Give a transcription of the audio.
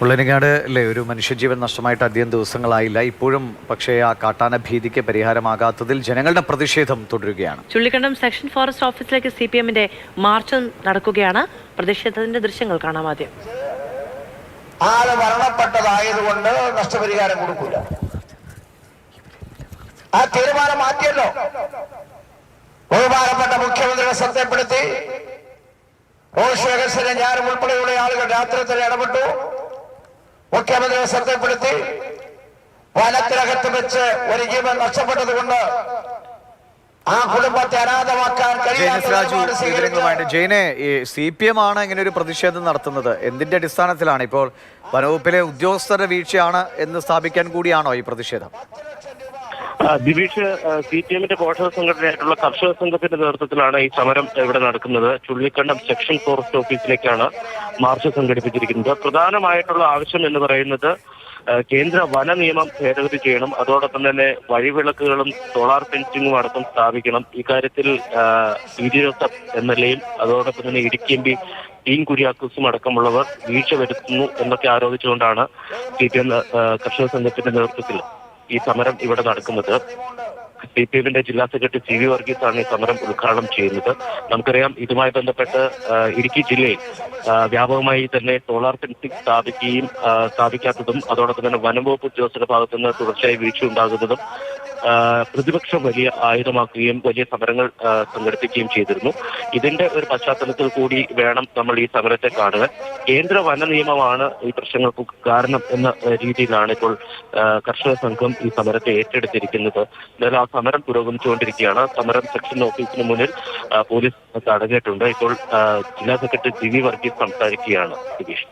മുള്ളരിങ്ങാട് അല്ലേ ഒരു മനുഷ്യജീവൻ നഷ്ടമായിട്ട് അധികം ദിവസങ്ങളായില്ല. ഇപ്പോഴും പക്ഷേ ആ കാട്ടാന ഭീതിക്ക് പരിഹാരമാകാത്തതിൽ ജനങ്ങളുടെ പ്രതിഷേധം തുടരുകയാണ്. ചുള്ളിക്കണ്ടം സെക്ഷൻ ഫോറസ്റ്റ് ഓഫീസിലേക്ക് CPM-ന്റെ മാർച്ച് നടക്കുകയാണ്. പ്രതിഷേധത്തിന്റെ ദൃശ്യങ്ങൾ കാണാം. ആദ്യം ആള് മരണപ്പെട്ടതായതുകൊണ്ട് നഷ്ടപരിഹാരം കൊടുക്കില്ല. ആ തീരുമാനം മാറ്റിയല്ലോ. ബഹുമാനപ്പെട്ട മുഖ്യമന്ത്രിയെ ശ്രദ്ധപ്പെടുത്തി റോഷി അഗസ്റ്റിനെ ഞാനും ഉൾപ്പെടെയുള്ള ആളുകൾ രാത്രി ഇടപെട്ടു. മുഖ്യമന്ത്രിയെ ശ്രദ്ധപ്പെടുത്തി വനത്തിനകത്ത് വെച്ച് ഒരു ജീവൻ നഷ്ടപ്പെട്ടത് കൊണ്ട് ആ കുടുംബത്തെ അനാഥമാക്കാൻ കഴിയാത്ത ജയിനെ CPM ആണ് ഇങ്ങനെ ഒരു പ്രതിഷേധം നടത്തുന്നത്. എന്തിന്റെ അടിസ്ഥാനത്തിലാണ്? ഇപ്പോൾ വനവകുപ്പിലെ ഉദ്യോഗസ്ഥരുടെ വീഴ്ചയാണ് എന്ന് സ്ഥാപിക്കാൻ കൂടിയാണോ ഈ പ്രതിഷേധം? ദിവിഷ്, CPM-ന്റെ പോഷക സംഘടനയായിട്ടുള്ള കർഷക സംഘത്തിന്റെ നേതൃത്വത്തിലാണ് ഈ സമരം ഇവിടെ നടക്കുന്നത്. ചുള്ളിക്കണ്ടം സെക്ഷൻ ഫോറസ്റ്റ് ഓഫീസിലേക്കാണ് മാർച്ച് സംഘടിപ്പിച്ചിരിക്കുന്നത്. പ്രധാനമായിട്ടുള്ള ആവശ്യം എന്ന് പറയുന്നത് കേന്ദ്ര വന നിയമം ഭേദഗതി ചെയ്യണം. അതോടൊപ്പം തന്നെ വഴിവിളക്കുകളും സോളാർ ഫെൻസിങ്ങും അടക്കം സ്ഥാപിക്കണം. ഇക്കാര്യത്തിൽ PG ജോസഫ് MLA-യും അതോടൊപ്പം തന്നെ ഇടുക്കി MP ടീം കുര്യാക്കോസും അടക്കമുള്ളവർ വീഴ്ച വരുത്തുന്നു എന്നൊക്കെ ആരോപിച്ചുകൊണ്ടാണ് CPM കർഷക സംഘത്തിന്റെ നേതൃത്വത്തിൽ ഈ സമരം ഇവിടെ നടക്കുന്നത്. CPM-ന്റെ ജില്ലാ സെക്രട്ടറി CV വർഗീസാണ് ഈ സമരം ഉദ്ഘാടനം ചെയ്യുന്നത്. നമുക്കറിയാം, ഇതുമായി ബന്ധപ്പെട്ട് ഇടുക്കി ജില്ലയിൽ വ്യാപകമായി തന്നെ സോളാർ ഫെൻസിംഗ് സ്ഥാപിക്കാത്തതും അതോടൊപ്പം തന്നെ വനംവകുപ്പ് ഉദ്യോഗസ്ഥരുടെ ഭാഗത്തു നിന്ന് തുടർച്ചയായി വീഴ്ച ഉണ്ടാകുന്നതും പ്രതിപക്ഷം വലിയ ആയുധമാക്കുകയും വലിയ സമരങ്ങൾ സംഘടിപ്പിക്കുകയും ചെയ്തിരുന്നു. ഇതിന്റെ ഒരു പശ്ചാത്തലത്തിൽ കൂടി വേണം നമ്മൾ ഈ സമരത്തെ കാണുക. കേന്ദ്ര വന നിയമമാണ് ഈ പ്രശ്നങ്ങൾക്ക് കാരണം എന്ന രീതിയിലാണ് ഇപ്പോൾ കർഷക സംഘം ഈ സമരത്തെ ഏറ്റെടുത്തിരിക്കുന്നത്. എന്നാൽ ആ സമരം പുരോഗമിച്ചുകൊണ്ടിരിക്കുകയാണ്. സമരം സെക്ഷൻ ഓഫീസിന് മുന്നിൽ പോലീസ് തടഞ്ഞിട്ടുണ്ട്. ഇപ്പോൾ ജില്ലാ സെക്രട്ടറി CV വർഗീസ് സംസാരിക്കുകയാണ്. ദിനേഷ്.